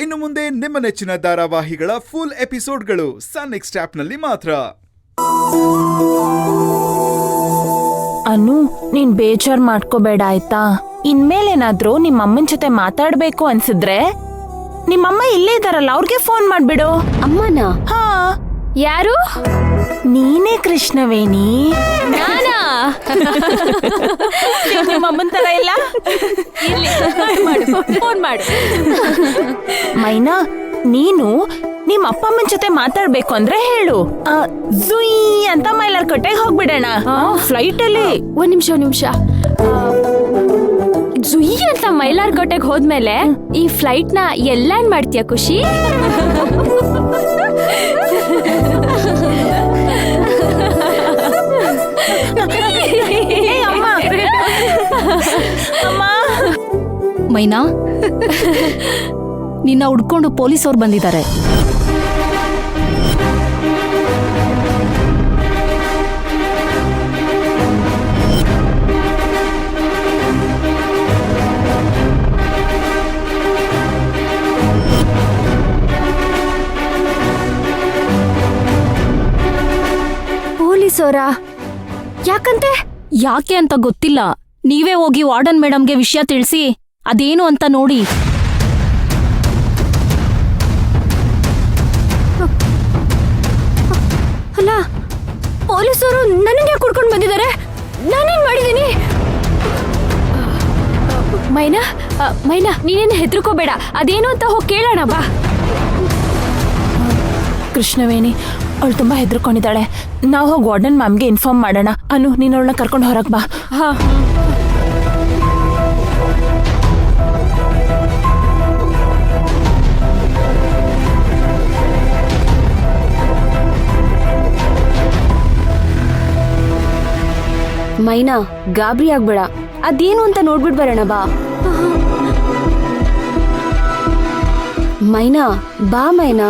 ಇನ್ನು ಮುಂದೆ ನಿಮ್ಮ ನೆಚ್ಚಿನ ಧಾರಾವಾಹಿಗಳ ಫುಲ್ ಎಪಿಸೋಡ್ಗಳು ಸನ್ ನೆಕ್ಸ್ಟ್ ಆಪ್ನಲ್ಲಿ ಮಾತ್ರ. ಅನು, ನೀನ್ ಬೇಜಾರ್ ಮಾಡ್ಕೋಬೇಡ ಆಯ್ತಾ. ಇನ್ಮೇಲೇನಾದ್ರೂ ನಿಮ್ಮಮ್ಮನ ಜೊತೆ ಮಾತಾಡ್ಬೇಕು ಅನ್ಸಿದ್ರೆ ನಿಮ್ಮಮ್ಮ ಇಲ್ಲೇ ಇದಾರಲ್ಲ, ಅವ್ರಿಗೆ ಫೋನ್ ಮಾಡ್ಬಿಡು. ಅಮ್ಮನ? ಹಾ. ಯಾರು? ನೀನೇ ಕೃಷ್ಣವೇಣಿ. ನಾನಾ? ನಿಮ್ಮಮ್ಮನ ತರ ಇಲ್ಲ. ಫೋನ್ ಮಾಡು. ಮೈನಾ, ನೀನು ನಿಮ್ಮ ಅಪ್ಪ ಅಮ್ಮನ ಜೊತೆ ಮಾತಾಡ್ಬೇಕು ಅಂದ್ರೆ ಹೇಳು. ಜುಯ್ ಅಂತ ಮೈಲಾರ್ಕೋಟೆಗೆ ಹೋಗ್ಬಿಡೋಣ ಫ್ಲೈಟ್ ಅಲ್ಲಿ. ಒಂದ್ ನಿಮಿಷ. ಜುಯಿ ಅಂತ ಮೈಲಾರ್ಕೋಟೆಗೆ ಹೋದ್ಮೇಲೆ ಈ ಫ್ಲೈಟ್ ನ ಲ್ಯಾಂಡ್ ಮಾಡ್ತೀಯ ಖುಷಿ? ಮೈನಾ, ನಿನ್ನ ಹುಡ್ಕೊಂಡು ಪೊಲೀಸ್ ಅವ್ರು ಬಂದಿದ್ದಾರೆ. ಪೊಲೀಸೋರಾ? ಯಾಕಂತೆ? ಯಾಕೆ ಅಂತ ಗೊತ್ತಿಲ್ಲ. ನೀವೇ ಹೋಗಿ ವಾರ್ಡನ್ ಮೇಡಮ್ಗೆ ವಿಷಯ ತಿಳಿಸಿ ಅದೇನು ಅಂತ ನೋಡಿ. ಅಲ್ಲ, ಪೊಲೀಸರು ನನಗೆ ಕುಡ್ಕೊಂಡು ಬಂದಿದ್ದಾರೆ. ನಾನೇನ್ ಮಾಡಿದೀನಿ? ಮೈನಾ, ನೀನೇನು ಹೆದರ್ಕೋಬೇಡ. ಅದೇನು ಅಂತ ಹೋಗಿ ಕೇಳೋಣ ಬಾ. ಕೃಷ್ಣವೇಣಿ, ಅವಳು ತುಂಬಾ ಹೆದರ್ಕೊಂಡಿದ್ದಾಳೆ. ನಾವು ಹೋಗಿ ವಾರ್ಡನ್ ಮ್ಯಾಮ್ಗೆ ಇನ್ಫಾರ್ಮ್ ಮಾಡೋಣ. ಅನು, ನೀನು ಅವಳನ್ನ ಕರ್ಕೊಂಡು ಹೊರಗೆ ಬಾ. ಹಾ. ಮೈನಾ, ಗಾಬರಿ ಆಗ್ಬೇಡ. ಅದೇನು ಅಂತ ನೋಡ್ಬಿಟ್ ಬರೋಣ ಬಾ. ಮೈನಾ, ಬಾ ಮೈನಾ.